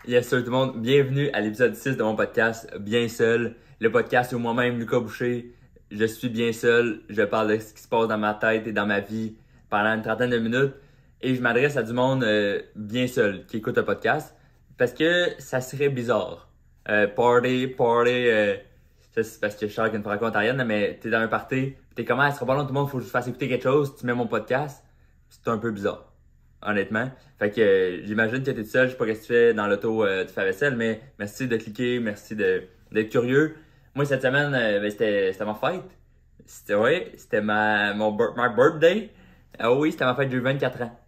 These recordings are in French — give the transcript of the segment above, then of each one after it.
Yes, salut tout le monde. Bienvenue à l'épisode 6 de mon podcast Bien Seul. Le podcast où moi-même, Lucas Boucher, je suis bien seul. Je parle de ce qui se passe dans ma tête et dans ma vie pendant une trentaine de minutes. Et je m'adresse à du monde bien seul qui écoute le podcast. Parce que ça serait bizarre. Party. Ça c'est parce que je suis avec une franco-ontarienne, mais t'es dans un party. T'es comment, elle sera pas long, tout le monde, faut que je fasse écouter quelque chose. Tu mets mon podcast. C'est un peu bizarre. Honnêtement. Fait que j'imagine que t'es tout seul, je sais pas ce que tu fais dans l'auto, tu fais la vaisselle, mais merci de cliquer, merci d'être curieux. Moi, cette semaine, c'était ma fête. C'était my birthday. Ah oui, c'était ma fête, j'ai eu 24 ans.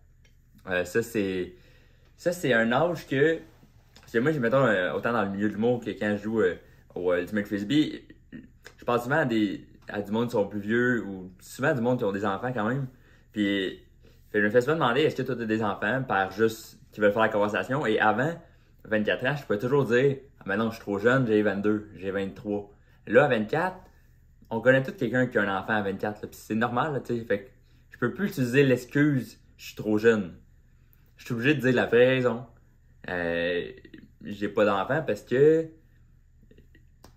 Ça, c'est un âge que... Parce que moi, mettons, autant dans le milieu de l'humour que quand je joue au Ultimate Frisbee, je pense souvent à du monde qui sont plus vieux ou souvent à du monde qui ont des enfants quand même. Puis... je me fais souvent demander est-ce que tu as des enfants par juste qui veulent faire la conversation. Et avant 24 ans, je peux toujours dire ah ben non, je suis trop jeune, j'ai 22, j'ai 23. Là, à 24, on connaît tous quelqu'un qui a un enfant à 24, là, puis c'est normal, là, tu sais. Fait que je peux plus utiliser l'excuse je suis trop jeune. Je suis obligé de dire la vraie raison. J'ai pas d'enfant parce que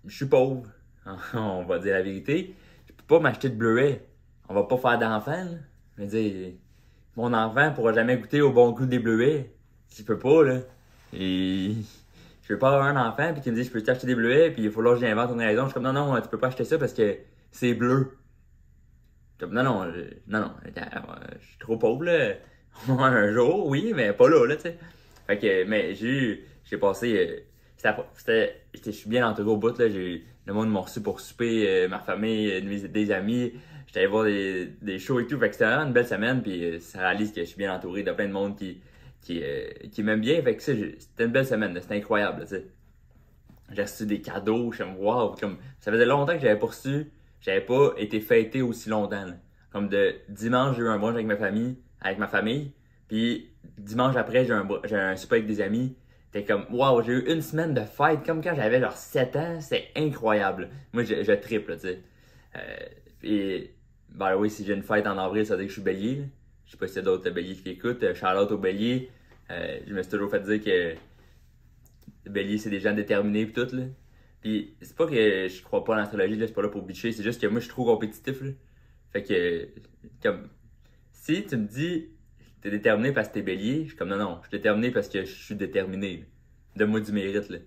je suis pauvre. On va dire la vérité. Je peux pas m'acheter de Blu-ray. On va pas faire d'enfant, là. Je veux dire, mon enfant pourra jamais goûter au bon goût des bleuets. Je peux pas, là. Et je peux pas avoir un enfant puis qui me dit je peux t'acheter des bleuets puis il faut là que j'invente une raison. Je suis comme non, tu peux pas acheter ça parce que c'est bleu. Je suis comme non, je suis trop pauvre, là. Un jour, oui, mais pas là, tu sais. Fait que, mais j'ai passé, je suis bien entouré au bout, là. Le monde m'a reçu pour souper, ma famille, des amis. J'étais allé voir des shows et tout. Fait que c'était vraiment une belle semaine. Puis ça réalise que je suis bien entouré de plein de monde qui m'aime bien. Fait que c'était une belle semaine. C'était incroyable. Tu sais. J'ai reçu des cadeaux. Je suis comme wow. Comme, ça faisait longtemps que j'avais pas été fêté aussi longtemps. Là. Comme de dimanche, j'ai eu un brunch avec ma famille. Puis dimanche après, j'ai un souper avec des amis. T'es comme wow, j'ai eu une semaine de fête comme quand j'avais genre 7 ans. C'est incroyable. Moi, je triple, tu sais. Et ben oui, si j'ai une fête en avril, ça veut dire que je suis bélier. Là. Je sais pas s'il y a d'autres béliers qui écoutent. Shout-out aux béliers. Je me suis toujours fait dire que les béliers, c'est des gens déterminés et tout. Là. Puis c'est pas que je crois pas en l'astrologie, là, c'est pas là pour bitcher. C'est juste que moi, je suis trop compétitif. Là. Fait que, comme, si tu me dis t'es déterminé parce que t'es bélier, je suis comme non, je suis déterminé parce que je suis déterminé. Là. Donne-moi du mérite. Là.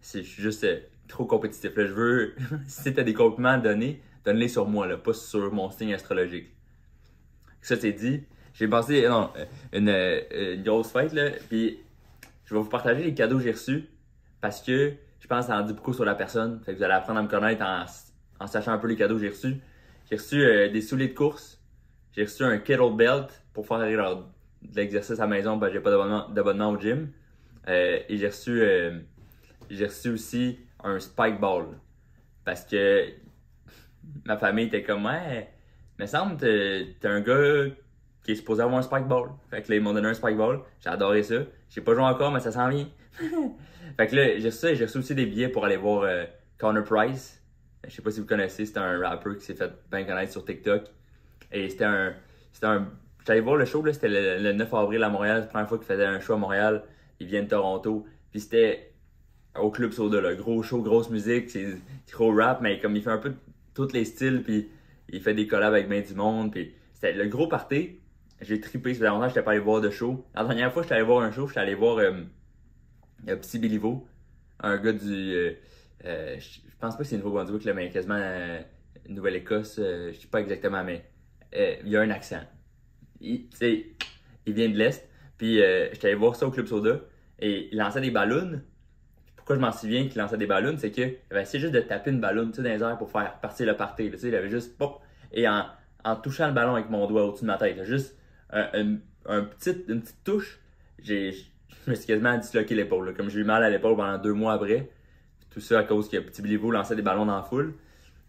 Je suis juste trop compétitif. Là. Je veux, si t'as des compliments à donner, donne-les sur moi, là, pas sur mon signe astrologique. Ça, c'est dit. J'ai passé une grosse fête, là, puis je vais vous partager les cadeaux que j'ai reçus parce que je pense que ça en dit beaucoup sur la personne. Fait que vous allez apprendre à me connaître en sachant un peu les cadeaux que j'ai reçus. J'ai reçu des souliers de course. J'ai reçu un kettlebell pour faire de l'exercice à la maison parce que j'ai pas d'abonnement au gym. Et j'ai reçu aussi un spike ball parce que ma famille était comme ouais, me semble que t'es un gars qui est supposé avoir un spike ball. Fait que là, ils m'ont donné un spike ball. J'ai adoré ça. J'ai pas joué encore, mais ça s'en vient. Fait que là, j'ai reçu ça et j'ai reçu aussi des billets pour aller voir Connor Price. Je sais pas si vous connaissez, c'est un rappeur qui s'est fait bien connaître sur TikTok. Et j'étais allé voir le show, là, c'était le 9 avril à Montréal. C'est la première fois qu'il faisait un show à Montréal. Il vient de Toronto. Puis c'était au Club Soda, là. Gros show, grosse musique, c'est gros rap, mais comme il fait un peu tous les styles, puis il fait des collabs avec bien du monde, puis c'était le gros party. J'ai trippé, ça faisait longtemps que j'étais pas allé voir de show. La dernière fois que j'étais allé voir un show, j'étais allé voir Psy Béliveau, un gars je pense pas que c'est Nouveau-Brunswick, là, mais quasiment Nouvelle-Écosse, je sais pas exactement, mais il a un accent. Il vient de l'Est, puis j'étais allé voir ça au Club Soda, et il lançait des ballons. Pourquoi je m'en souviens qu'il lançait des ballons, c'est qu'il avait essayé juste de taper une ballon dans les airs pour faire partir le party. Il avait juste pop, et en touchant le ballon avec mon doigt au-dessus de ma tête, juste une petite touche, je me suis quasiment disloqué l'épaule. Là. Comme j'ai eu mal à l'épaule pendant 2 mois après. Tout ça à cause que Petit Béliveau lançait des ballons dans la foule.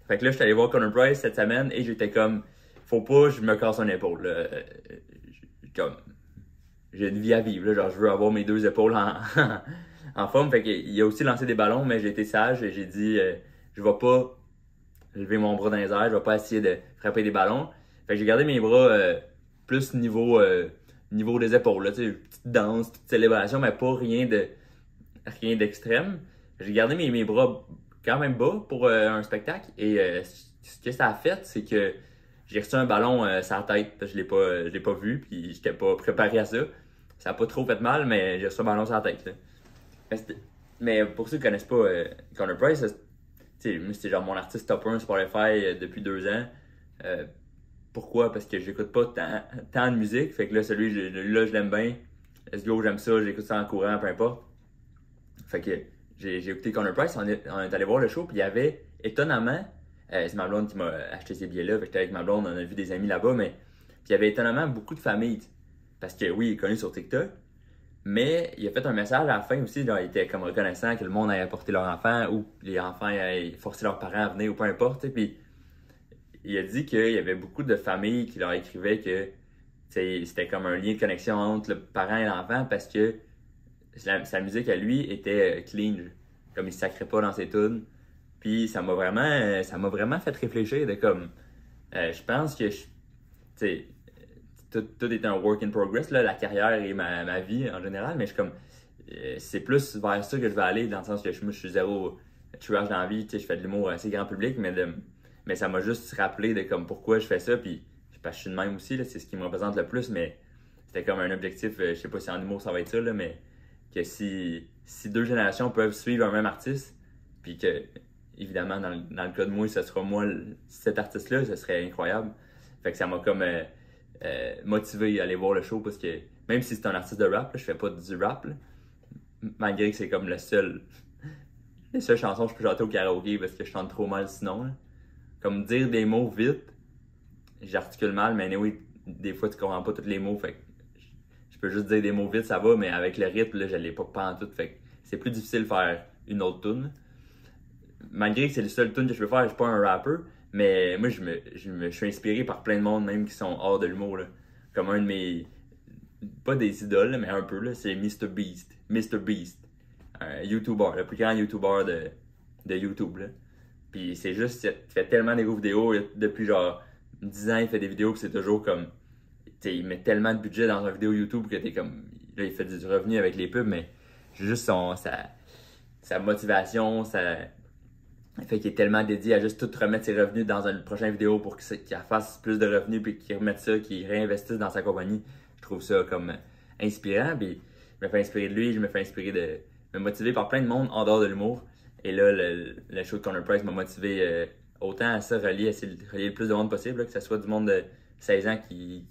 Fait que là, j'étais allé voir Connor Price cette semaine et j'étais comme, faut pas, je me casse une épaule. Comme, j'ai une vie à vivre. Là. Genre, je veux avoir mes 2 épaules en forme. Fait qu'il a aussi lancé des ballons, mais j'ai été sage et j'ai dit, je vais pas lever mon bras dans les airs, je vais pas essayer de frapper des ballons. Fait que j'ai gardé mes bras plus niveau des épaules. Là, petite danse, petite célébration, mais pas rien rien d'extrême. J'ai gardé mes bras quand même bas pour un spectacle. Et ce que ça a fait, c'est que j'ai reçu un ballon sur la tête. Je l'ai pas vu, puis j'étais pas préparé à ça. Ça a pas trop fait mal, mais j'ai reçu un ballon sur la tête. Là. Mais pour ceux qui connaissent pas Connor Price, moi c'était genre mon artiste top 1 Spotify depuis 2 ans. Euh, Pourquoi? Parce que j'écoute pas tant de musique. Fait que là, là, je l'aime bien. Let's go, j'aime ça, j'écoute ça en courant, peu importe. Fait que j'ai écouté Connor Price, on est allé voir le show, puis il y avait étonnamment, c'est ma blonde qui m'a acheté ces billets-là, fait que j'étais avec ma blonde, on a vu des amis là-bas, mais puis il y avait étonnamment beaucoup de familles. Parce que oui, il est connu sur TikTok, mais il a fait un message à la fin aussi, là, il était comme reconnaissant que le monde ait apporté leur enfant ou les enfants aient forcé leurs parents à venir ou peu importe. Puis il a dit qu'il y avait beaucoup de familles qui leur écrivaient que c'était comme un lien de connexion entre le parent et l'enfant parce que sa musique à lui était clean. Comme il se sacrait pas dans ses tunes. Puis ça m'a vraiment fait réfléchir de comme, je pense que, tout est un work in progress, là, la carrière et ma vie en général, mais je suis comme, c'est plus vers ça que je vais aller, dans le sens que je suis zéro trash dans la vie, je fais de l'humour assez grand public, mais ça m'a juste rappelé de comme pourquoi je fais ça, puis parce que je suis de même aussi, là, c'est ce qui me représente le plus, mais c'était comme un objectif, je sais pas si en humour ça va être ça, là, mais que si 2 générations peuvent suivre un même artiste, puis que, évidemment, dans le cas de moi, ce sera moi, cet artiste-là, ce serait incroyable. Fait que ça m'a comme motivé à aller voir le show, parce que même si c'est un artiste de rap, là, je fais pas du rap, là, malgré que c'est comme les seules chansons que je peux chanter au karaoké, parce que je chante trop mal sinon. Là. Comme dire des mots vite, j'articule mal, mais anyway, des fois tu comprends pas tous les mots, fait que je peux juste dire des mots vite, ça va, mais avec le rythme, là, je l'ai pas en tout, fait que c'est plus difficile de faire une autre tune. Malgré que c'est le seul tune que je peux faire, je suis pas un rappeur, mais moi je me suis inspiré par plein de monde, même qui sont hors de l'humour, là. Comme un de mes, pas des idoles, mais un peu, là, c'est Mr. Beast. Mr. Beast, un YouTuber, le plus grand YouTuber de YouTube, là. Puis c'est juste, il fait tellement des gros vidéos, depuis genre 10 ans, il fait des vidéos, puis c'est toujours comme, il met tellement de budget dans une vidéo YouTube que t'es comme, là, il fait du revenu avec les pubs, mais juste sa motivation, le fait qu'il est tellement dédié à juste tout remettre ses revenus dans une prochaine vidéo pour qu'il fasse plus de revenus, puis qu'il remette ça, qu'il réinvestisse dans sa compagnie. Je trouve ça comme inspirant, puis je me fais inspirer de lui, je me fais inspirer me motiver par plein de monde en dehors de l'humour. Et là, le show de Connor Price m'a motivé autant à ça, essayer de relier le plus de monde possible, là, que ce soit du monde de 16 ans qui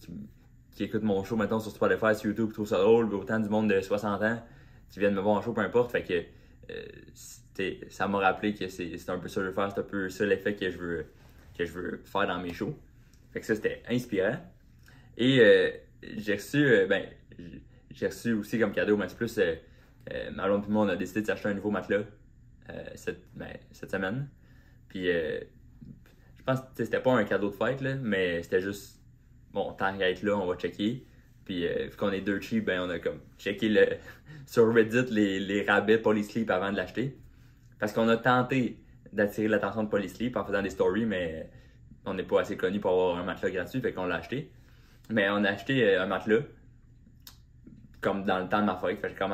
écoute mon show maintenant sur Spotify, sur YouTube, qui trouve ça drôle, mais autant du monde de 60 ans qui viennent me voir en show, peu importe. Fait que ça m'a rappelé que c'est un peu ça que je veux faire, c'est un peu ça l'effet que je veux faire dans mes shows. Fait que ça, c'était inspirant. Et j'ai reçu aussi comme cadeau, mais c'est plus, ma blonde et moi, on a décidé de s'acheter un nouveau matelas cette semaine. Puis je pense que c'était pas un cadeau de fête, là, mais c'était juste, bon, tant qu'à être là, on va checker. Puis vu qu'on est deux cheap, ben on a comme checké sur Reddit les rabais Polysleep avant de l'acheter. Parce qu'on a tenté d'attirer l'attention de Polysleep en faisant des stories, mais on n'est pas assez connu pour avoir un matelas gratuit, fait qu'on l'a acheté. Mais on a acheté un matelas comme dans le temps de ma fête. Fait que comme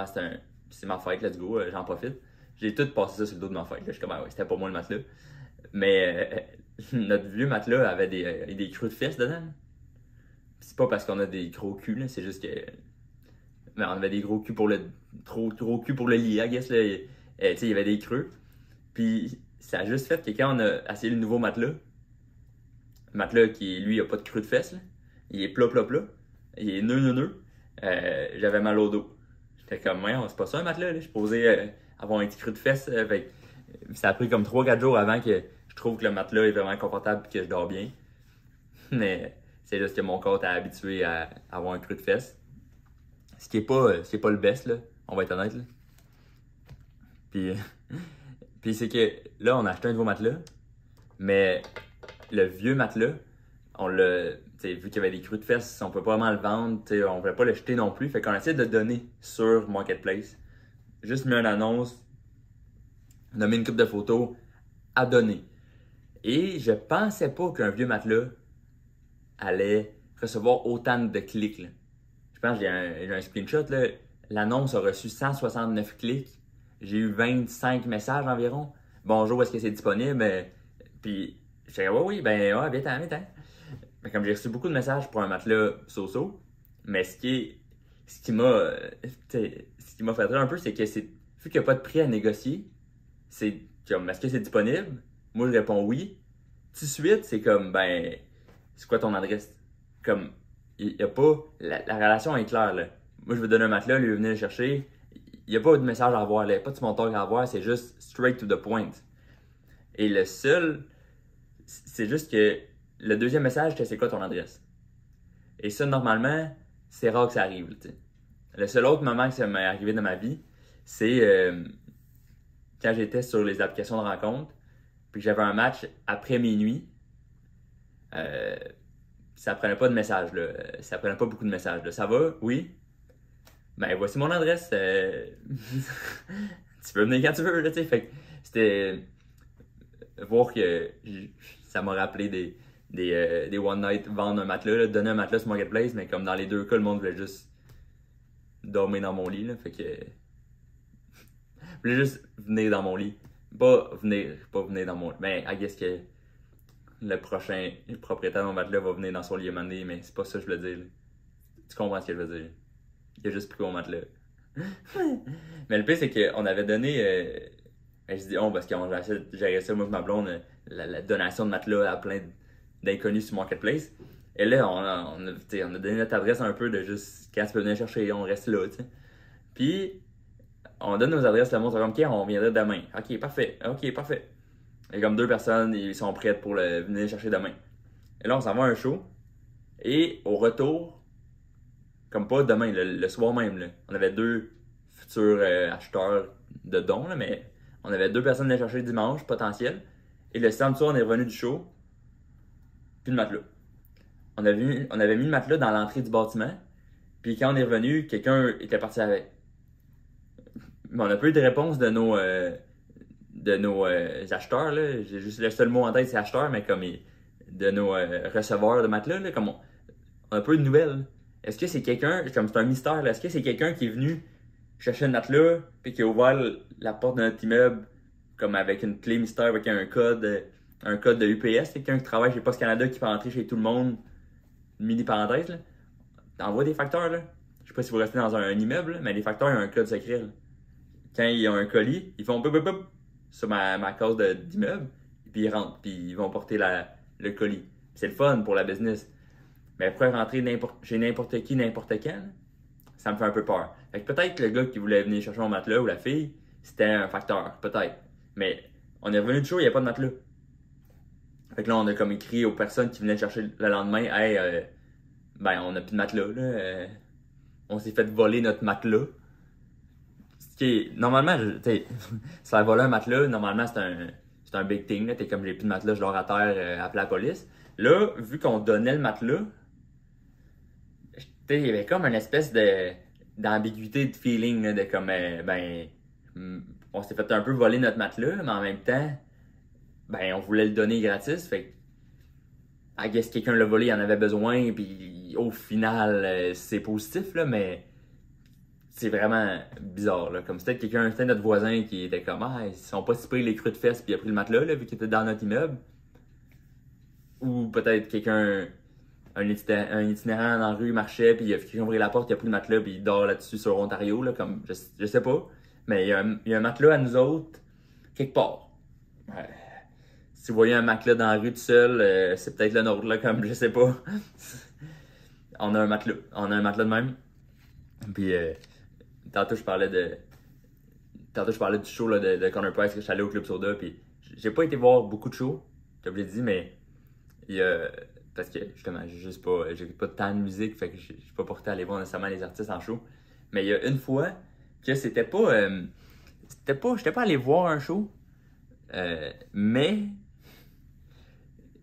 c'est ma fête, let's go, j'en profite. J'ai tout passé ça sur le dos de ma fête. Là. Je suis comme, ah ouais, c'était pas moi le matelas. Mais notre vieux matelas avait des creux de fesses dedans. C'est pas parce qu'on a des gros culs, là, c'est juste que. Mais on avait des gros culs pour le. Trop gros cul pour le lit, I guess. Là. Il y avait des creux. Puis ça a juste fait que quand on a essayé le nouveau matelas, le matelas qui, lui, a pas de creux de fesses, là. Il est plat. Il est nœud. J'avais mal au dos. J'étais comme, ouais, c'est pas ça un matelas, là. Je suis posé avoir un petit creux de fesses. Ça a pris comme 3-4 jours avant que je trouve que le matelas est vraiment confortable et que je dors bien. Mais c'est juste que mon corps est habitué à avoir un creux de fesses. Ce qui est pas le best, là. On va être honnête, là. Puis c'est que là, on a acheté un nouveau matelas, mais le vieux matelas, on l'a, vu qu'il y avait des creux de fesses, on peut pas vraiment le vendre, on voulait pas le jeter non plus, fait qu'on a essayé de le donner sur Marketplace. Juste mis une annonce, nommé une couple de photos, à donner. Et je pensais pas qu'un vieux matelas allait recevoir autant de clics, là. Je pense que j'ai un screenshot, là. L'annonce a reçu 169 clics j'ai eu 25 messages environ. Bonjour, est-ce que c'est disponible? Puis, je disais, oui, ben, ouais, viens-t'en, viens-t'en. Mais comme j'ai reçu beaucoup de messages pour un matelas so-so, mais ce qui m'a, ce qui m'a fait rire un peu, c'est que vu qu'il n'y a pas de prix à négocier, c'est comme, est-ce que c'est disponible? Moi, je réponds oui. Tout de suite, c'est comme, ben, c'est quoi ton adresse? Comme, il n'y a pas, la relation est claire, là. Moi, je veux donner un matelas, lui, il veut venir le chercher. Il n'y a pas de message à avoir, là. Il n'y a pas de small talk à avoir, c'est juste straight to the point. Et le seul, c'est juste que le deuxième message, c'est quoi ton adresse? Et ça, normalement, c'est rare que ça arrive, tu sais. Le seul autre moment que ça m'est arrivé dans ma vie, c'est quand j'étais sur les applications de rencontre, puis que j'avais un match après minuit. Ça prenait pas de messages, là. Ça prenait pas beaucoup de messages, là. Ça va? Oui? Ben, voici mon adresse. Tu peux venir quand tu veux, là, tu sais. Fait que c'était voir que ça m'a rappelé des one night vendre un matelas, là, donner un matelas sur Marketplace, mais comme dans les deux cas, le monde voulait juste dormir dans mon lit, là. Fait que voulait juste venir dans mon lit. Pas venir dans mon lit. Ben, I guess que le prochain propriétaire de mon matelas va venir dans son lit à un moment donné, mais c'est pas ça que je veux dire, là. Tu comprends ce que je veux dire? Il a juste pris mon matelas. Mais le pire, c'est qu'on avait donné. Je dis on parce qu'on gérait ça, moi et ma blonde, la donation de matelas à plein d'inconnus sur Marketplace. Et là, on a donné notre adresse un peu de juste quand tu peux venir chercher, on reste là, tu sais. Puis, on donne nos adresses, le monde, comme, OK, on viendra demain. OK, parfait. Et comme deux personnes, ils sont prêtes pour venir chercher demain. Et là, on s'en va à un show. Et au retour, comme pas demain, le soir même, là, on avait deux futurs acheteurs de dons, là, mais on avait deux personnes à chercher dimanche, potentiel. Et le samedi soir, on est revenu du show. Puis le matelas. On avait mis le matelas dans l'entrée du bâtiment. Puis quand on est revenu, quelqu'un était parti avec. Mais on n'a pas eu de réponse de nos acheteurs, là. J'ai juste le seul mot en tête, c'est acheteur, mais comme de nos receveurs de matelas, là, comme on n'a pas eu de nouvelles. Est-ce que c'est quelqu'un, comme c'est un mystère, là, est-ce que c'est quelqu'un qui est venu chercher le matelas, puis qui a ouvert la porte de notre immeuble, comme avec une clé mystère, avec un code de UPS, quelqu'un qui travaille chez Post Canada qui peut entrer chez tout le monde, une mini parenthèse, là. T'envoies des facteurs, là. Je sais pas si vous restez dans un immeuble, là, mais les facteurs, ils ont un code secret, là. Quand ils ont un colis, ils font pop sur ma case d'immeuble, puis ils rentrent, puis ils vont porter le colis. C'est le fun pour la business. Mais après rentrer chez n'importe qui, n'importe quand, ça me fait un peu peur. Fait que peut-être que le gars qui voulait venir chercher mon matelas ou la fille, c'était un facteur, peut-être. Mais on est revenu du show, il n'y a pas de matelas. Fait que là, on a comme écrit aux personnes qui venaient chercher le lendemain, hey, ben, on n'a plus de matelas, là. On s'est fait voler notre matelas. Normalement, tu sais, se faire voler un matelas, normalement, c'est un big thing, là. T'es comme, j'ai plus de matelas, je dors à terre, appeler la police. Là, vu qu'on donnait le matelas, il y avait comme une espèce d'ambiguïté de feeling, là, de comme, on s'est fait un peu voler notre matelas, mais en même temps, ben, on voulait le donner gratis, fait que, I guess quelqu'un l'a volé, il en avait besoin, puis au final, c'est positif, là, mais c'est vraiment bizarre, là. Comme c'était notre voisin qui était comme, ah, ils sont pas si pris les creux de fesses, puis il a pris le matelas, là, vu qu'il était dans notre immeuble. Ou peut-être un itinérant dans la rue marchait, puis il a ouvert la porte, il a pris le matelas, puis il dort là-dessus sur Ontario, là, comme, je sais pas. Mais il y a un matelas à nous autres, quelque part. Si vous voyez un matelas dans la rue tout seul, c'est peut-être le nôtre, là, comme, je sais pas. On a un matelas de même. Puis, tantôt, je parlais du show, là, de Conor Price, que je suis allé au Club Soda, puis j'ai pas été voir beaucoup de shows, comme je l'ai dit, mais parce que justement, j'ai pas de temps de musique, fait que je suis pas porté à aller voir nécessairement les artistes en show. Mais il y a une fois que j'étais pas allé voir un show, mais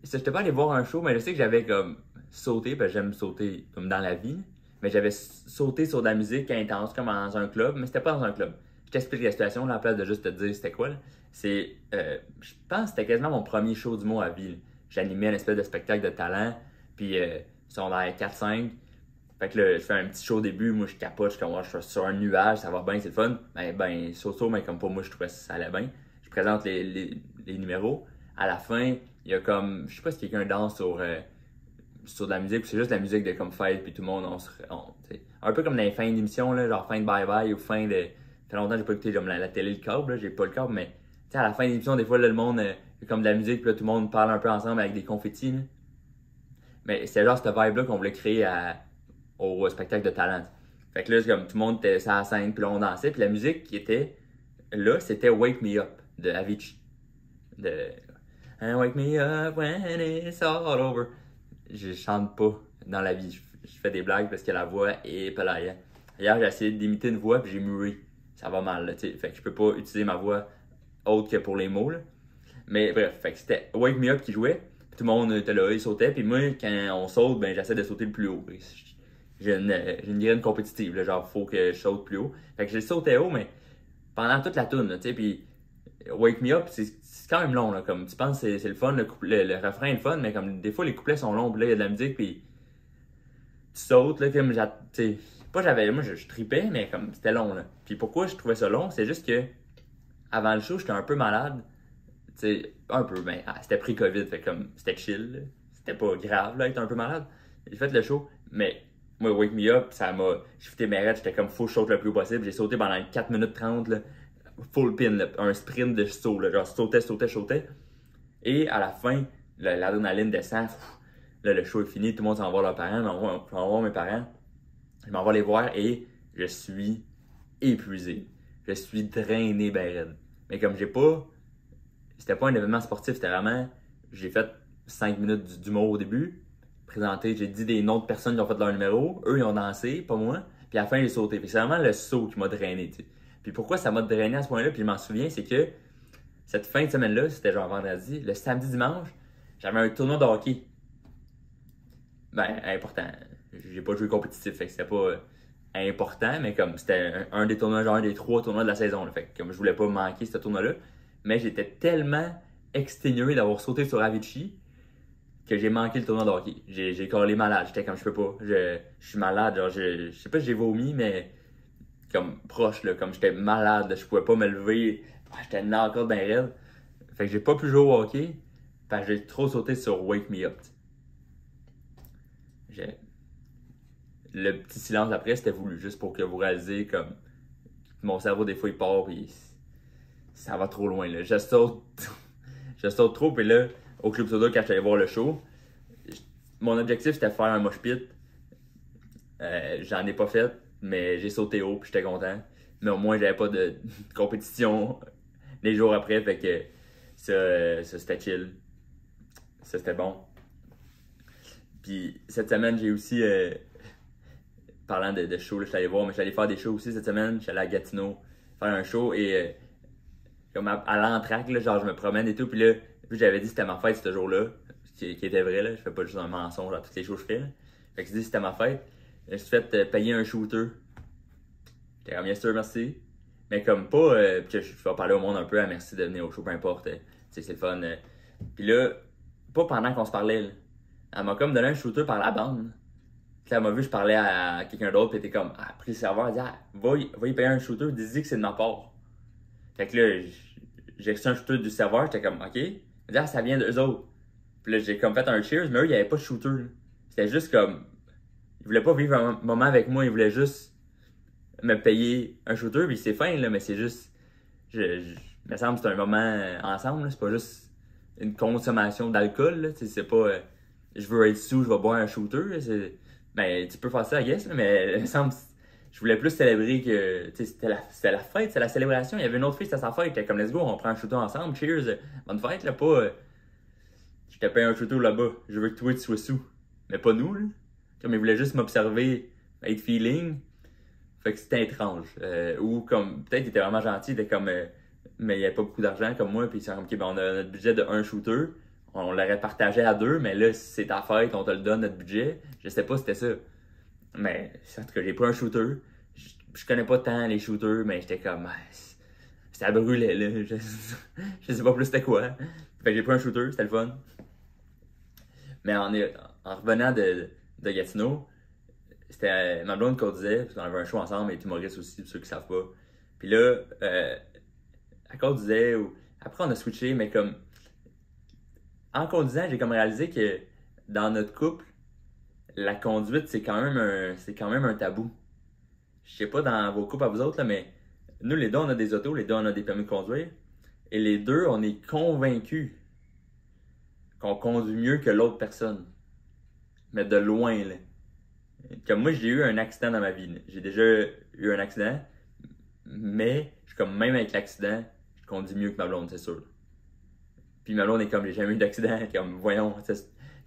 j'étais pas allé voir un show, mais je sais que j'avais comme sauté, parce que j'aime sauter comme dans la vie, mais j'avais sauté sur de la musique intense, comme dans un club, mais c'était pas dans un club. Je t'explique la situation, là, à la place de juste te dire c'était quoi, là. Je pense que c'était quasiment mon premier show du mot à vie, là. J'animais une espèce de spectacle de talent, puis ils sont dans 4-5. Fait que là, je fais un petit show au début, moi je capote, je suis sur un nuage, ça va bien, c'est le fun. Mais comme pour moi, je trouvais que ça allait bien. Je présente les numéros. À la fin, il y a comme, je sais pas si quelqu'un danse sur de la musique, c'est juste la musique de comme fête, puis tout le monde, un peu comme dans les fins d'émission, là, genre fin de Bye Bye ou fin de. Ça fait longtemps que j'ai pas écouté comme la télé, le câble, là, j'ai pas le câble, mais à la fin d'émission, des fois, là, le monde, il y a comme de la musique, puis là, tout le monde parle un peu ensemble avec des confettis. Là. Mais c'est genre cette vibe-là qu'on voulait créer au spectacle de talent. Fait que là, c'est comme tout le monde était sur la scène, puis là, on dansait, puis la musique qui était là, c'était Wake Me Up de Avicii. De And Wake Me Up when it's all over. Je chante pas dans la vie, je fais des blagues parce que la voix est palaille. Hier, j'ai essayé d'imiter une voix, puis j'ai muré. Ça va mal, là, tu sais. Fait que je peux pas utiliser ma voix autre que pour les mots, là. Mais bref, fait que c'était Wake Me Up qui jouait. Puis tout le monde était là, il sautait. Puis moi, quand on saute, ben j'essaie de sauter le plus haut. J'ai une graine compétitive, là, genre faut que je saute plus haut. Fait que j'ai sauté haut, mais pendant toute la tune, tu sais. Puis Wake Me Up, c'est quand même long, là. Comme tu penses, c'est le fun, le refrain est le fun, mais comme des fois les couplets sont longs, puis là il y a de la musique, puis tu sautes, là, comme tu sais. Moi je tripais, mais comme c'était long, là. Puis pourquoi je trouvais ça long, c'est juste que avant le show, j'étais un peu malade. T'sais, un peu, ben, c'était pré-Covid, fait comme, c'était chill, là. C'était pas grave, là, être un peu malade. J'ai fait le show, mais moi, Wake Me Up, ça m'a shifté mes rêves, j'étais comme, faut que je saute le plus haut possible. J'ai sauté pendant 4 minutes 30, là, full pin, là, un sprint de saut, là, genre, sautais. Et à la fin, l'adrénaline descend, là, le show est fini, tout le monde s'en va voir leurs parents, je m'en vais voir mes parents, je m'en vais les voir et je suis épuisé. Je suis drainé, ben raide. Mais comme c'était pas un événement sportif, c'était vraiment. J'ai fait 5 minutes d'humour au début. Présenté, j'ai dit des noms de personnes qui ont fait leur numéro. Eux, ils ont dansé, pas moi. Puis à la fin, j'ai sauté. Puis c'est vraiment le saut qui m'a drainé, tu sais. Puis pourquoi ça m'a drainé à ce point-là, puis je m'en souviens, c'est que cette fin de semaine-là, c'était genre vendredi, le samedi, dimanche, j'avais un tournoi de hockey. Ben, important. J'ai pas joué compétitif, fait que c'était pas important, mais comme c'était un des tournois, genre un des 3 tournois de la saison. Là, fait que comme je voulais pas manquer ce tournoi-là. Mais j'étais tellement exténué d'avoir sauté sur Avicii que j'ai manqué le tournoi de hockey. J'ai collé malade. J'étais comme je peux pas. Je suis malade. Genre, je sais pas si j'ai vomi, mais comme proche, là, comme j'étais malade, là, je pouvais pas me lever. J'étais encore bien raide. Fait que j'ai pas pu jouer au hockey parce que j'ai trop sauté sur Wake Me Up. Le petit silence après, c'était voulu, juste pour que vous réalisez comme mon cerveau, des fois, il part et ça va trop loin, là. Je saute trop, puis là, au Club Soda, quand j'allais voir le show, mon objectif, c'était de faire un mosh pit. J'en ai pas fait, mais j'ai sauté haut, puis j'étais content. Mais au moins, j'avais pas de compétition les jours après, fait que ça c'était chill. Ça, c'était bon. Puis cette semaine, j'ai aussi, parlant de show, là, je suis allé voir, mais je suis allé faire des shows aussi cette semaine. Je suis allé à Gatineau faire un show et comme à l'entraque, là, genre je me promène et tout, puis là, j'avais dit que c'était ma fête ce jour-là, qui était vrai, là, je fais pas juste un mensonge à toutes les shows que je fais, là. Fait que j'ai dit que c'était ma fête, je me suis fait payer un shooter. J'étais comme, bien sûr, merci. Mais comme pas, que je vais parler au monde un peu, à merci de venir au show, peu importe, tu sais, c'est le fun. Puis là, pas pendant qu'on se parlait, là. Elle m'a comme donné un shooter par la bande. Puis là, elle m'a vu, je parlais à quelqu'un d'autre, puis elle était comme, ah, pris le serveur, elle dit, ah, va y payer un shooter, dis-y que c'est de ma part. Fait que là, j'ai reçu un shooter du serveur, j'étais comme, ok. Elle dit, ah, ça vient d'eux autres. Puis là, j'ai comme fait un cheers, mais eux, il n'y avait pas de shooter, là. C'était juste comme, ils voulaient pas vivre un moment avec moi, ils voulaient juste me payer un shooter, puis c'est fin, là, mais c'est juste, il me semble que c'est un moment ensemble, là. C'est pas juste une consommation d'alcool, là. C'est pas, je veux être sous, je vais boire un shooter, là. Ben, tu peux faire ça, I guess, là, mais il me semble, je voulais plus célébrer que, tu sais, c'était la fête, c'était la célébration. Il y avait une autre fille, c'était sa fête, était comme, let's go, on prend un shooter ensemble, cheers, bonne fête, là, pas, je te paye un shooter là-bas, je veux que toi tu sois sous. Mais pas nous, là. Comme, il voulait juste m'observer, être feeling. Fait que c'était étrange. Ou comme, peut-être il était vraiment gentil, il était comme, mais il n'y avait pas beaucoup d'argent comme moi, puis il s'est comme, ok, ben on a notre budget de un shooter, on l'aurait partagé à 2, mais là, si c'est ta fête, on te le donne, notre budget. Je sais pas si c'était ça. Mais, en tout cas, j'ai pris un shooter. Je connais pas tant les shooters, mais j'étais comme, ça brûlait, là. Je sais pas plus c'était quoi. Fait que j'ai pris un shooter, c'était le fun. Mais en revenant de Gatineau, c'était ma blonde qui conduisait, parce qu'on avait un show ensemble, elle est humoriste aussi, pour ceux qui savent pas. Puis là, elle conduisait, ou après on a switché, mais comme en conduisant, j'ai comme réalisé que dans notre couple, la conduite, c'est quand même un tabou. Je sais pas dans vos couples à vous autres, là, mais nous, les deux, on a des autos, les deux, on a des permis de conduire. Et les deux, on est convaincus qu'on conduit mieux que l'autre personne. Mais de loin, là. Comme moi, j'ai eu un accident dans ma vie, là. J'ai déjà eu un accident, mais je suis comme, même avec l'accident, je conduis mieux que ma blonde, c'est sûr. Puis ma blonde est comme, j'ai jamais eu d'accident, comme, voyons,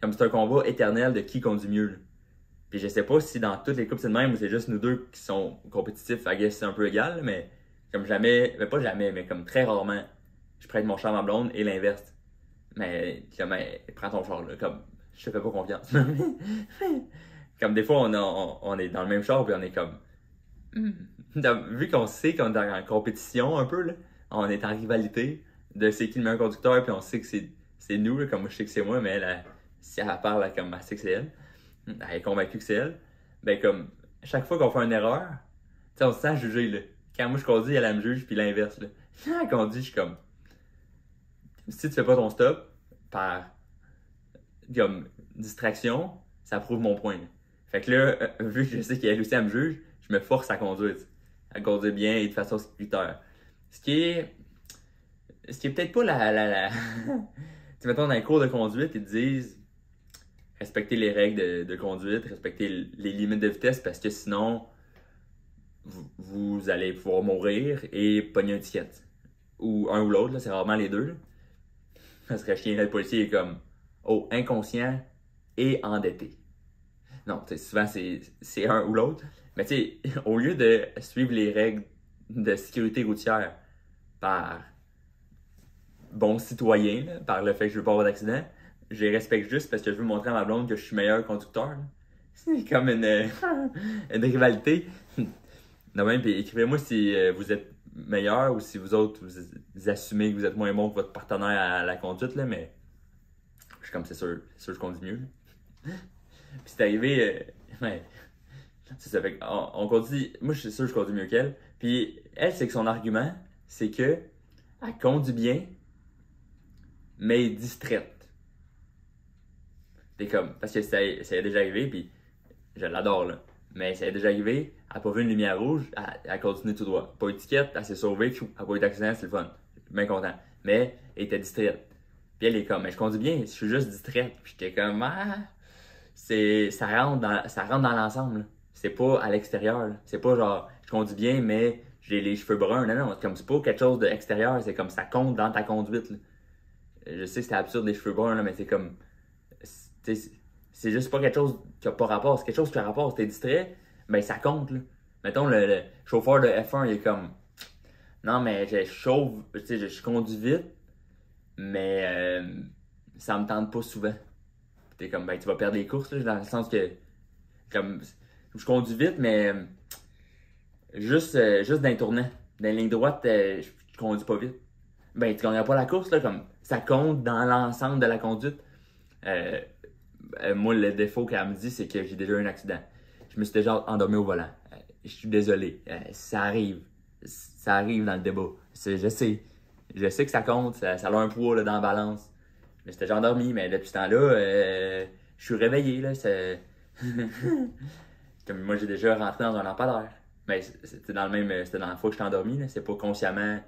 comme c'est un combat éternel de qui conduit mieux, là. Puis je sais pas si dans toutes les couples c'est le même ou c'est juste nous deux qui sont compétitifs, I guess c'est un peu égal, mais comme jamais, mais pas jamais, mais comme très rarement, je prête mon char à ma blonde et l'inverse. Mais comme, hey, prends ton char, là, comme, je te fais pas confiance. Comme des fois, on est dans le même char, puis on est comme. Vu qu'on sait qu'on est en compétition un peu, là, on est en rivalité de c'est qui le meilleur conducteur, puis on sait que c'est nous, là, comme moi je sais que c'est moi, mais si elle parle, comme elle sait que c'est elle, elle est convaincue que c'est elle, ben comme, chaque fois qu'on fait une erreur, tu sais, on se sent jugé, là. Quand moi je conduis, elle me juge, puis l'inverse, là. Quand elle conduit, je suis comme. Si tu fais pas ton stop, par comme distraction, ça prouve mon point, là. Fait que là, vu que je sais qu'elle aussi, elle me juge, je me force à conduire, à conduire bien et de façon sécuritaire. Ce qui est peut-être pas tu sais, mettons, dans les cours de conduite, ils te disent respecter les règles de conduite, respecter les limites de vitesse parce que sinon, vous allez pouvoir mourir et pogner un ticket. Ou un ou l'autre, là, c'est rarement les deux, là. Ça serait chiant, là, le policier est comme, oh, inconscient et endetté. Non, souvent c'est un ou l'autre. Mais tu sais, au lieu de suivre les règles de sécurité routière par bon citoyen, là, par le fait que je veux pas avoir d'accident, je les respecte juste parce que je veux montrer à ma blonde que je suis meilleur conducteur, là. C'est comme une rivalité. Non, même, puis écrivez-moi si vous êtes meilleur ou si vous autres vous assumez que vous êtes moins bon que votre partenaire à la conduite, là, mais je suis comme c'est sûr, je conduis mieux. Puis c'est arrivé, ouais, c'est ça, fait on conduit, moi je suis sûr que je conduis mieux qu'elle. Puis elle, c'est que son argument, c'est que elle conduit bien, mais elle est distraite. C'est comme, parce que ça est déjà arrivé, puis je l'adore là, mais ça est déjà arrivé, elle n'a pas vu une lumière rouge, elle a continué tout droit. Pas eu d'étiquette, elle s'est sauvée, elle n'a pas eu d'accident, c'est le fun. Bien content. Mais elle était distraite. Puis elle est comme, mais je conduis bien, je suis juste distraite. Puis j'étais comme, ça rentre dans l'ensemble, là. C'est pas à l'extérieur, là. C'est pas genre, je conduis bien, mais j'ai les cheveux bruns. Non, non, comme c'est pas quelque chose d'extérieur, c'est comme ça compte dans ta conduite, là. Je sais que c'est absurde les cheveux bruns, là, mais c'est comme, c'est juste pas quelque chose qui a pas rapport. C'est quelque chose qui a rapport. Si t'es distrait, ben ça compte, là. Mettons, le chauffeur de F1, il est comme, non, mais je conduis vite, mais ça me tente pas souvent. T'es comme, ben, tu vas perdre les courses, là, dans le sens que, comme, je conduis vite, mais juste dans les tournants. Dans les lignes droites, je conduis pas vite. Ben, tu gagneras pas la course, là, comme, ça compte dans l'ensemble de la conduite. Moi, le défaut qu'elle me dit, c'est que j'ai déjà eu un accident. Je me suis déjà endormi au volant. Je suis désolé. Ça arrive. Ça arrive dans le débat. Je sais. Je sais que ça compte. Ça a un poids là, dans la balance. Je me suis déjà endormi, mais depuis ce temps-là, je suis réveillé. Là, Comme moi, j'ai déjà rentré dans un lampadaire. Mais c'était dans la fois que je suis endormi. Là. C'est pas consciemment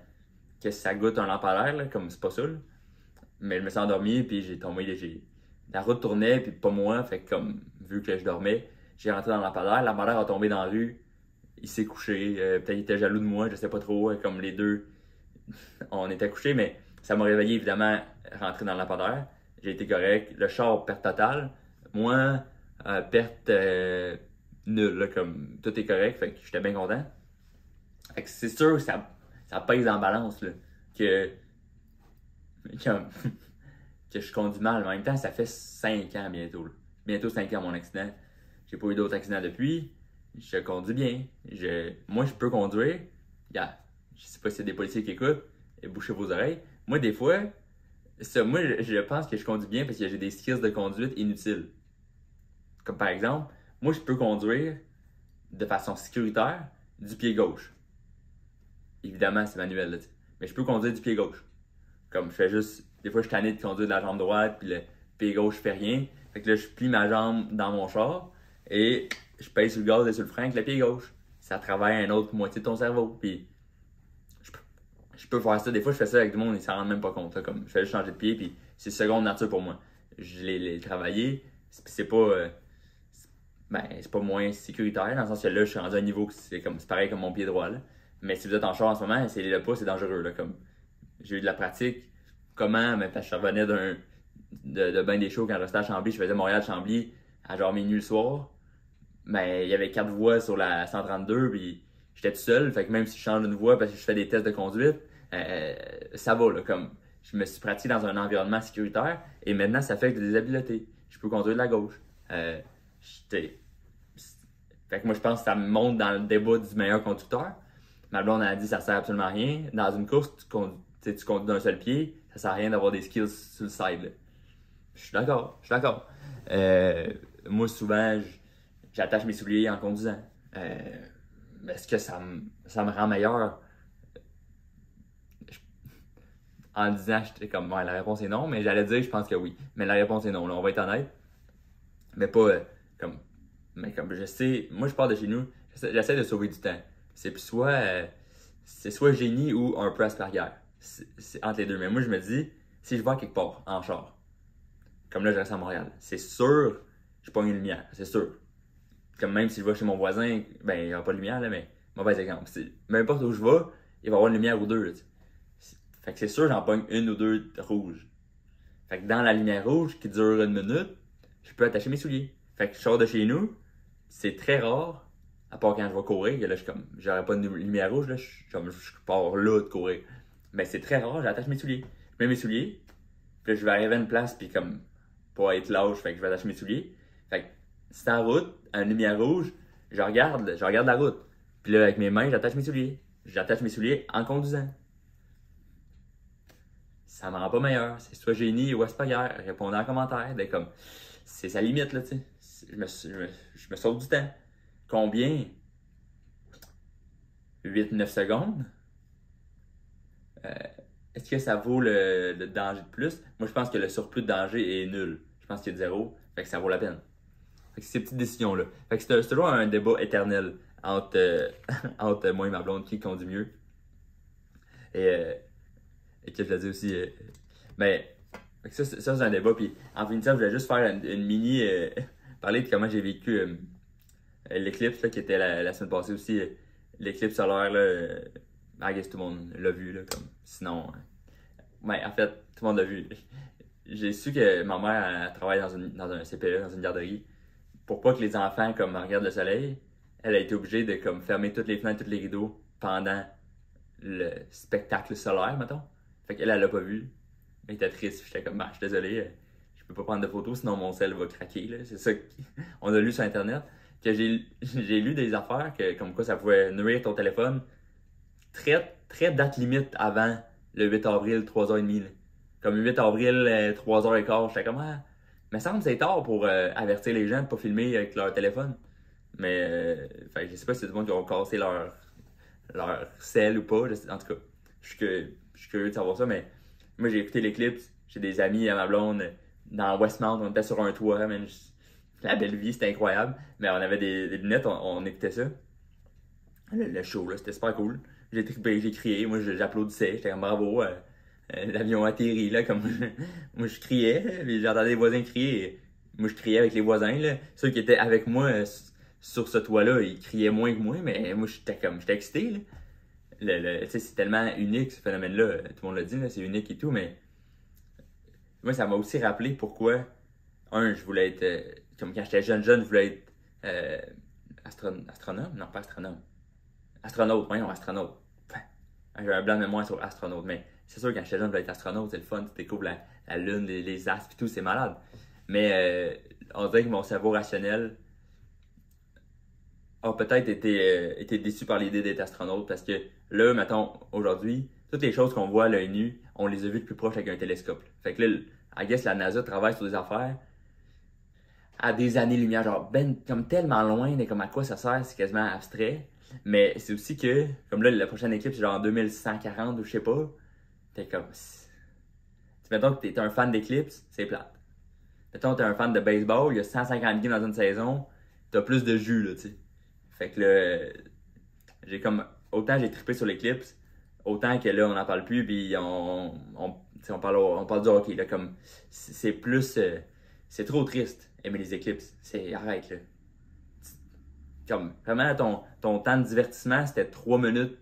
que ça goûte un lampadaire, là, comme c'est pas ça. Là. Mais je me suis endormi, puis j'ai tombé. La route tournait, puis pas moi. Fait que comme, vu que je dormais, j'ai rentré dans le lampadaire. Le lampadaire a tombé dans la rue. Il s'est couché. Peut-être qu'il était jaloux de moi, je sais pas trop. Comme les deux, on était couchés, mais ça m'a réveillé, évidemment, rentrer dans le lampadaire. J'ai été correct. Le char, perte totale. Moi, perte nulle. Là, comme tout est correct. Fait que j'étais bien content. Fait que c'est sûr que ça pèse en balance. Là, que je conduis mal. Mais en même temps, ça fait 5 ans bientôt. Là. Bientôt 5 ans mon accident. J'ai pas eu d'autres accidents depuis. Je conduis bien. Moi, je peux conduire. Yeah. Je sais pas s'il y a des policiers qui écoutent. Et bouchez vos oreilles. Moi, des fois, je pense que je conduis bien parce que j'ai des skills de conduite inutiles. Comme par exemple, moi, je peux conduire de façon sécuritaire du pied gauche. Évidemment, c'est manuel, là, mais je peux conduire du pied gauche. Comme je fais juste, des fois, je suis tanné de conduire de la jambe droite, puis le pied gauche, je fais rien. Fait que là, je plie ma jambe dans mon char et je pèse sur le gaz et sur le frein avec le pied gauche. Ça travaille à une autre moitié de ton cerveau. Puis je peux faire ça. Des fois, je fais ça avec du monde et ils s'en rendent même pas compte. Là, comme je fais juste changer de pied, puis c'est seconde nature pour moi. Je l'ai travaillé, c'est pas. C'est pas moins sécuritaire, dans le sens que là, je suis rendu à un niveau que c'est pareil comme mon pied droit. Là. Mais si vous êtes en char en ce moment, essayez-le pas, c'est dangereux. Là, comme j'ai eu de la pratique. Comment? Mais parce que je revenais de ben des shows quand je restais à Chambly, je faisais Montréal-Chambly à genre minuit le soir. Mais il y avait 4 voies sur la 132, puis j'étais tout seul. Fait que même si je change une voie parce que je fais des tests de conduite, ça va. Là, comme je me suis pratiqué dans un environnement sécuritaire et maintenant ça fait que j'ai des habiletés. Je peux conduire de la gauche. Fait que moi je pense que ça me monte dans le débat du meilleur conducteur. Ma blonde a dit que ça sert absolument à rien. Dans une course, tu conduis d'un seul pied, ça sert à rien d'avoir des skills sur le side. Là. Je suis d'accord. Moi souvent, j'attache mes souliers en conduisant. Est-ce que ça me rend meilleur? En disant, j'étais comme, ouais, la réponse est non, mais j'allais dire, je pense que oui. Mais la réponse est non, là, on va être honnête. Mais pas mais comme je sais, moi je pars de chez nous, j'essaie de sauver du temps. C'est soit génie ou un peu Asperger. C'est entre les deux. Mais moi je me dis, si je vais à quelque part en char, comme là je reste à Montréal, c'est sûr, je pogne une lumière, c'est sûr. Comme même si je vais chez mon voisin, ben il n'y aura pas de lumière là, mais mauvais exemple. Peu importe où je vais, il va y avoir une lumière ou deux. Là, fait que c'est sûr, j'en pogne une ou deux rouges. Fait que dans la lumière rouge qui dure une minute, je peux attacher mes souliers. Fait que je sors de chez nous, c'est très rare, à part quand je vais courir, que là, j'aurais pas de lumière rouge, là, je pars là de courir. Mais c'est très rare, j'attache mes souliers. Je mets mes souliers, puis là, je vais arriver à une place, puis comme, pour être lâche, fait que je vais attacher mes souliers. Fait que, c'est en route, à une lumière rouge, je regarde la route. Puis là, avec mes mains, j'attache mes souliers. J'attache mes souliers en conduisant. Ça me rend pas meilleur. C'est soit génie ou Asperger. Répondez en commentaire. Comme, c'est sa limite, là, tu sais. Je me sauve du temps. Combien? 8-9 secondes? Est-ce que ça vaut le danger de plus? Moi, je pense que le surplus de danger est nul. Je pense qu'il y a 0. Fait que ça vaut la peine. Fait que c'est ces petites décisions-là. Fait que c'est toujours un débat éternel entre moi et ma blonde qui conduit mieux. Et que je l'ai dit aussi. Mais ça c'est un débat. Puis en finissant, je voulais juste faire une mini. Parler de comment j'ai vécu l'éclipse qui était la semaine passée aussi. L'éclipse solaire, là. I guess tout le monde l'a vu. Là, comme, sinon. Ouais, en fait, tout le monde l'a vu. J'ai su que ma mère elle travaille dans un CPE, dans une garderie. Pour pas que les enfants comme regardent le soleil, elle a été obligée de comme fermer toutes les fenêtres, tous les rideaux pendant le spectacle solaire, mettons. Fait qu'elle, elle l'a pas vu. Elle était triste. J'étais comme, je suis désolé, je peux pas prendre de photos, sinon mon sel va craquer. Là. C'est ça qu'on a lu sur Internet. Que j'ai lu des affaires comme quoi ça pouvait nuire ton téléphone très, très date limite avant le 8 avril, 3h30. Là. Comme le 8 avril, 3h15. J'étais comme, mais ça me semble que c'est tard pour avertir les gens de pas filmer avec leur téléphone. Mais, je sais pas si c'est du monde qui ont cassé leur sel ou pas. En tout cas, je suis curieux de savoir ça, mais moi j'ai écouté l'éclipse. J'ai des amis à ma blonde dans Westmount, on était sur un toit, la belle vie, c'était incroyable. Mais on avait des lunettes, on écoutait ça. Le show, là, c'était super cool. J'ai trippé, j'ai crié, moi j'applaudissais, j'étais comme bravo, l'avion atterri, là, comme moi je criais, puis j'entendais les voisins crier. Moi je criais avec les voisins, là. Ceux qui étaient avec moi sur ce toit-là, ils criaient moins que moi, mais moi j'étais excité, là. C'est tellement unique ce phénomène-là, tout le monde l'a dit, c'est unique et tout, mais moi ça m'a aussi rappelé pourquoi, je voulais être, comme quand j'étais jeune, je voulais être astronome? Non, pas astronome. Astronaute, voyons, astronaute. J'ai un blanc de mémoire sur astronaute, mais c'est sûr quand j'étais jeune, je voulais être astronaute, c'est le fun, tu découvres la lune, les astres et tout, c'est malade. Mais on dirait que mon cerveau rationnel a peut-être été déçu par l'idée d'être astronaute parce que là, mettons, aujourd'hui, toutes les choses qu'on voit à l'œil nu, on les a vues de plus proche avec un télescope. Fait que là, I guess la NASA travaille sur des affaires à des années-lumière, genre comme tellement loin, mais comme à quoi ça sert, c'est quasiment abstrait. Mais c'est aussi que, comme là, la prochaine éclipse, c'est genre en 2140 ou je sais pas. T'es comme. Mettons que t'es un fan d'éclipse, c'est plate. Mettons que t'es un fan de baseball, il y a 150 games dans une saison, t'as plus de jus, là, tu sais. Fait que là, j'ai comme. Autant j'ai trippé sur l'éclipse, autant que là, on n'en parle plus, puis on parle du hockey, là, comme. C'est plus. C'est trop triste, aimer les éclipses. Arrête, là. Comme, vraiment, ton temps de divertissement, c'était 3 minutes,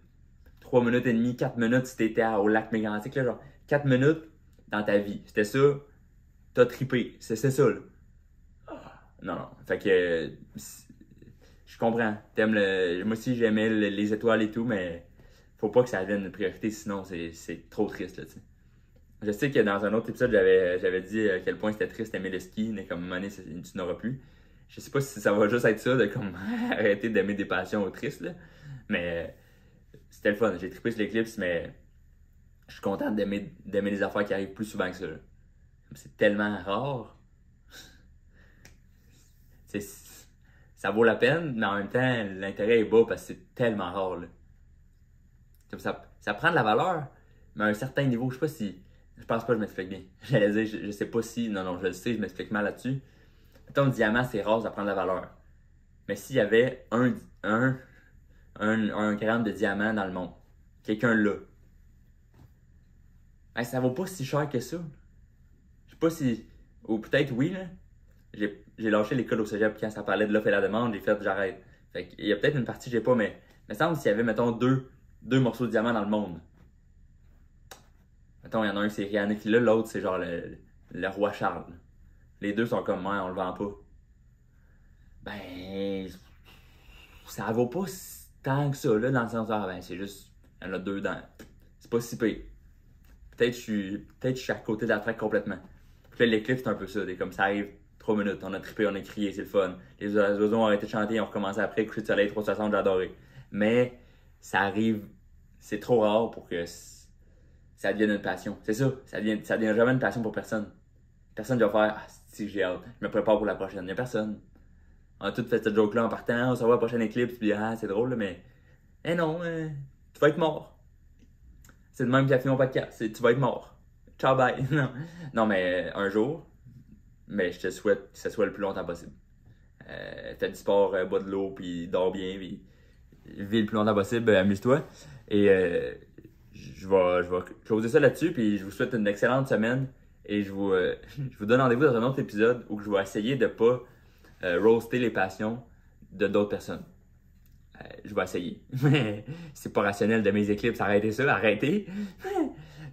3 minutes et demie, 4 minutes si t'étais au lac Mégantic, là, genre 4 minutes dans ta vie. C'était ça, t'as trippé. C'est ça, là. Non, non. Fait que, je comprends. Moi aussi, j'aimais les étoiles et tout, mais faut pas que ça devienne une priorité, sinon c'est trop triste, là, tu sais. Je sais que dans un autre épisode, j'avais dit à quel point c'était triste d'aimer le ski, mais comme à un moment donné, tu n'auras plus. Je sais pas si ça va juste être ça, de comme arrêter d'aimer des passions tristes, là. Mais c'était le fun. J'ai trippé sur l'éclipse, mais je suis content d'aimer des affaires qui arrivent plus souvent que ça, là. C'est tellement rare. C'est, ça vaut la peine, mais en même temps, l'intérêt est bas parce que c'est tellement rare, là. Comme ça prend de la valeur, mais à un certain niveau, je sais pas si. Je pense pas que je m'explique bien. J'allais dire, je sais pas si. Non, non, je le sais, je m'explique mal là-dessus. Mettons, le diamant, c'est rare, ça prend de la valeur. Mais s'il y avait un gramme de diamant dans le monde, quelqu'un l'a, ben, ça vaut pas si cher que ça. Je sais pas si. Ou peut-être oui, là. J'ai lâché l'école au cégep quand ça parlait de l'offre et la demande, j'ai fait j'arrête. Fait qu'il y a peut-être une partie que j'ai pas, mais il me semble s'il y avait, mettons, deux morceaux de diamant dans le monde. Mettons, il y en a un, c'est Rihanna qui l'a, l'autre, c'est genre le roi Charles. Les deux sont comme, ouais, on le vend pas. Ben, ça vaut pas tant que ça, là, dans le sens, ah, ben, c'est juste, il y en a deux dans. C'est pas si pire. Peut-être je suis à côté de la traque complètement. Puis là, l'éclipse, c'est un peu ça. Comme ça arrive 3 minutes, on a trippé, on a crié, c'est le fun. Les oiseaux ont arrêté de chanter, on recommencé après, coucher de soleil, 360, j'ai adoré. Mais ça arrive, c'est trop rare pour que ça devienne une passion. C'est ça, ça devient jamais une passion pour personne. Personne ne va faire, ah, si j'ai hâte, je me prépare pour la prochaine. Il n'y a personne. On a tous fait cette joke-là en partant, on s'en va à la prochaine éclipse, puis ah, c'est drôle, là, mais. Eh non, tu vas être mort. C'est de même que j'ai fait mon podcast, tu vas être mort. Ciao, bye. Non, non mais un jour, mais je te souhaite que ce soit le plus longtemps possible. Fais du sport, bois de l'eau, puis dors bien, puis vis le plus longtemps possible, amuse-toi. Et je vais closer ça là-dessus, puis je vous souhaite une excellente semaine. Et je vous donne rendez-vous dans un autre épisode où je vais essayer de pas roaster les passions de d'autres personnes. Je vais essayer. Mais c'est pas rationnel de mes éclipses. Arrêtez ça, arrêtez.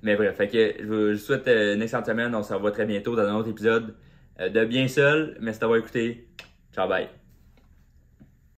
Mais bref, fait que je vous souhaite une excellente semaine. On se revoit très bientôt dans un autre épisode de Bien Seul. Merci d'avoir écouté. Ciao, bye.